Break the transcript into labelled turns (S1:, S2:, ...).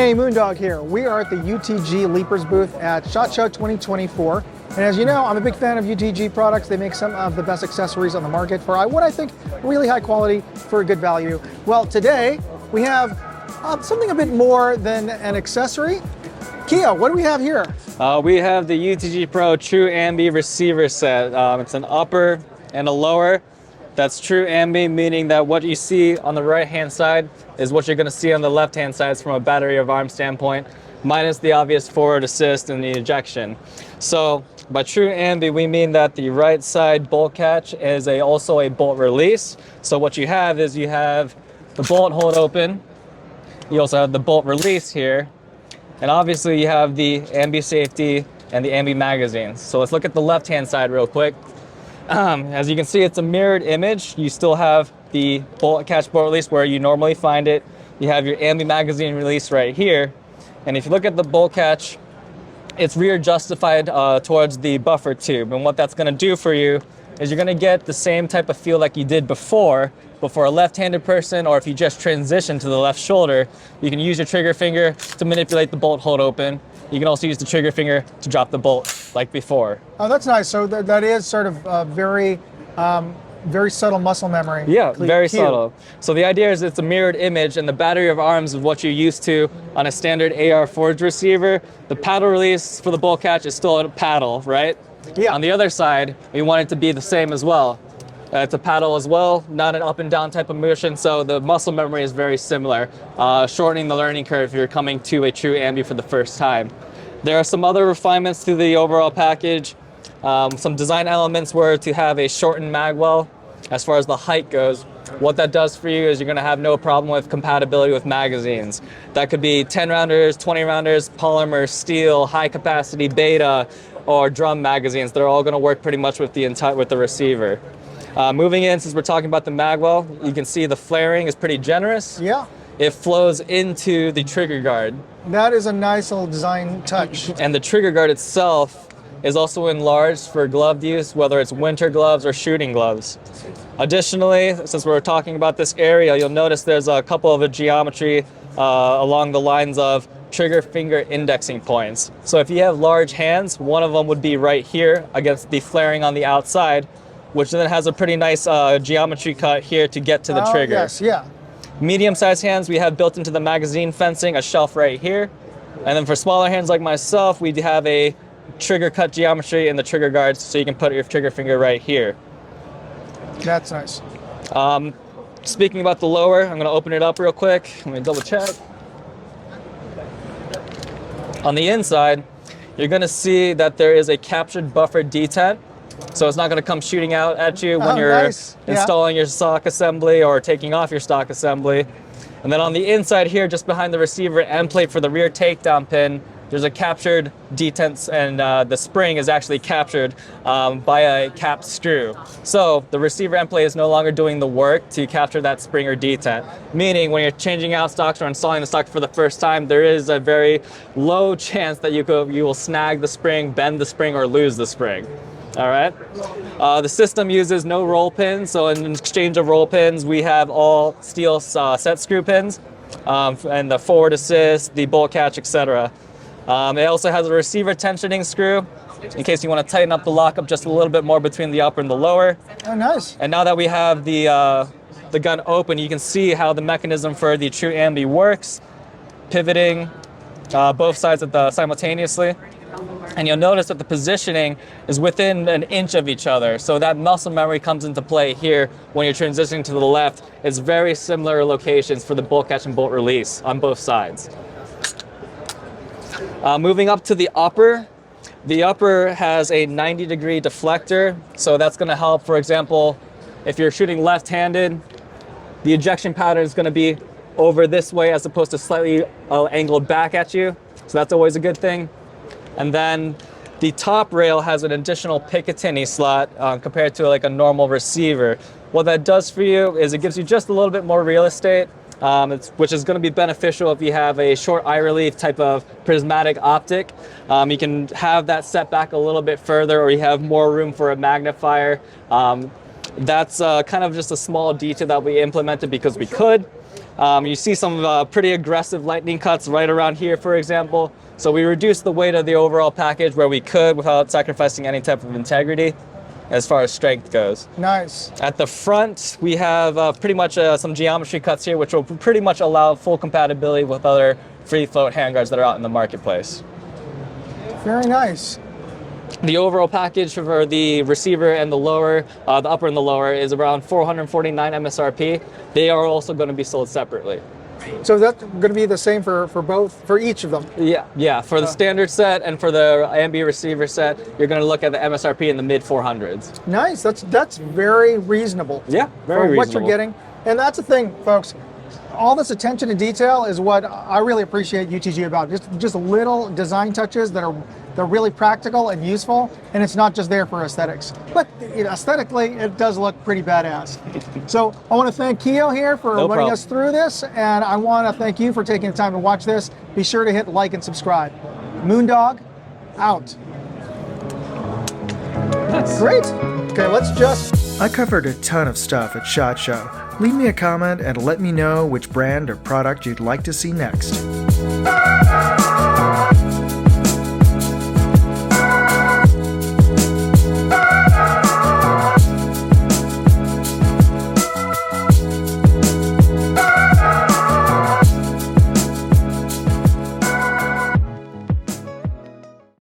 S1: Hey, Moondog here. We are at the UTG Leapers booth at SHOT Show 2024. And as you know, I'm a big fan of UTG products. They make some of the best accessories on the market for what I think really high quality for a good value. Well, today we have something a bit more than an accessory. Kia, what do we have here?
S2: We have the UTG Pro True Ambi receiver set. It's an upper and a lower. That's true ambi, meaning that what you see on the right-hand side is what you're going to see on the left-hand side from a battery of arms standpoint, minus the obvious forward assist and the ejection. So by true ambi, we mean that the right side bolt catch is also a bolt release. So what you have is you have the bolt hold open. You also have the bolt release here. And obviously you have the ambi safety and the ambi magazines. So let's look at the left-hand side real quick. As you can see, it's a mirrored image. You still have the bolt catch bolt release where you normally find it. You have your ambi magazine release right here. And if you look at the bolt catch, it's rear justified towards the buffer tube. And what that's gonna do for you is you're gonna get the same type of feel like you did before, but for a left-handed person, or if you just transition to the left shoulder, you can use your trigger finger to manipulate the bolt hold open. You can also use the trigger finger to drop the bolt like before.
S1: Oh, that's nice. So that is sort of very subtle muscle memory.
S2: Yeah, very
S1: cue.
S2: subtle. So the idea is it's a mirrored image, and the battery of arms is what you're used to on a standard AR forged receiver. The paddle release for the bolt catch is still a paddle, right?
S1: Yeah.
S2: On the other side, we want it to be the same as well. It's a paddle as well, not an up and down type of motion, so the muscle memory is very similar, shortening the learning curve if you're coming to a true ambi for the first time. There are some other refinements to the overall package. Some design elements were to have a shortened magwell as far as the height goes. What that does for you is you're gonna have no problem with compatibility with magazines. That could be 10 rounders, 20 rounders, polymer, steel, high capacity beta, or drum magazines. They're all gonna work pretty much with the receiver. Moving in, since we're talking about the magwell, you can see the flaring is pretty generous.
S1: Yeah.
S2: It flows into the trigger guard.
S1: That is a nice little design touch.
S2: And the trigger guard itself is also enlarged for gloved use, whether it's winter gloves or shooting gloves. Additionally, since we're talking about this area, you'll notice there's a couple of geometry along the lines of trigger finger indexing points. So if you have large hands, one of them would be right here against the flaring on the outside, which then has a pretty nice geometry cut here to get to the trigger.
S1: Yes, yeah.
S2: Medium-sized hands, we have built into the magazine fencing a shelf right here. And then for smaller hands like myself, we have a trigger cut geometry in the trigger guards, so you can put your trigger finger right here.
S1: That's nice.
S2: Speaking about the lower, I'm gonna open it up real quick. Let me double check. On the inside, you're gonna see that there is a captured buffer detent. So it's not going to come shooting out at you when you're installing your stock assembly or taking off your stock assembly. And then on the inside here, just behind the receiver end plate for the rear takedown pin, there's a captured detent, and the spring is actually captured by a capped screw. So the receiver end plate is no longer doing the work to capture that spring or detent, meaning when you're changing out stocks or installing the stock for the first time, there is a very low chance that you will snag the spring, bend the spring, or lose the spring. All right. The system uses no roll pins, so in exchange of roll pins, we have all steel set screw pins, and the forward assist, the bolt catch, etc. It also has a receiver tensioning screw in case you want to tighten up the lockup just a little bit more between the upper and the lower.
S1: Oh, nice.
S2: And now that we have the gun open, you can see how the mechanism for the true ambi works, pivoting both sides simultaneously. And you'll notice that the positioning is within an inch of each other. So that muscle memory comes into play here when you're transitioning to the left. It's very similar locations for the bolt catch and bolt release on both sides. Moving up to the upper has a 90-degree deflector. So that's going to help, for example, if you're shooting left-handed, the ejection pattern is going to be over this way as opposed to slightly angled back at you. So that's always a good thing. And then the top rail has an additional Picatinny slot compared to like a normal receiver. What that does for you is it gives you just a little bit more real estate, which is going to be beneficial if you have a short eye relief type of prismatic optic. You can have that set back a little bit further, or you have more room for a magnifier. That's kind of just a small detail that we implemented because we could. You see some pretty aggressive lightning cuts right around here, for example. So we reduced the weight of the overall package where we could without sacrificing any type of integrity as far as strength goes.
S1: Nice.
S2: At the front, we have pretty much some geometry cuts here, which will pretty much allow full compatibility with other free float handguards that are out in the marketplace.
S1: Very nice.
S2: The overall package for the receiver and the lower, the upper and the lower, is around $449 MSRP. They are also going to be sold separately.
S1: So that's going to be the same for both, for each of them?
S2: Yeah. For the standard set and for the AMB receiver set, you're going to look at the MSRP in the mid 400s.
S1: Nice. That's very reasonable.
S2: Yeah, very
S1: for
S2: reasonable.
S1: what you're getting. And that's the thing, folks. All this attention to detail is what I really appreciate UTG about. Just little design touches that are they're really practical and useful, and it's not just there for aesthetics. But aesthetically, it does look pretty badass. So I want to thank Keo here for running us through this, and I want to thank you for taking the time to watch this. Be sure to hit like and subscribe. Moondog, out. Great. Okay, let's just... I covered a ton of stuff at SHOT Show. Leave me a comment and let me know which brand or product you'd like to see next.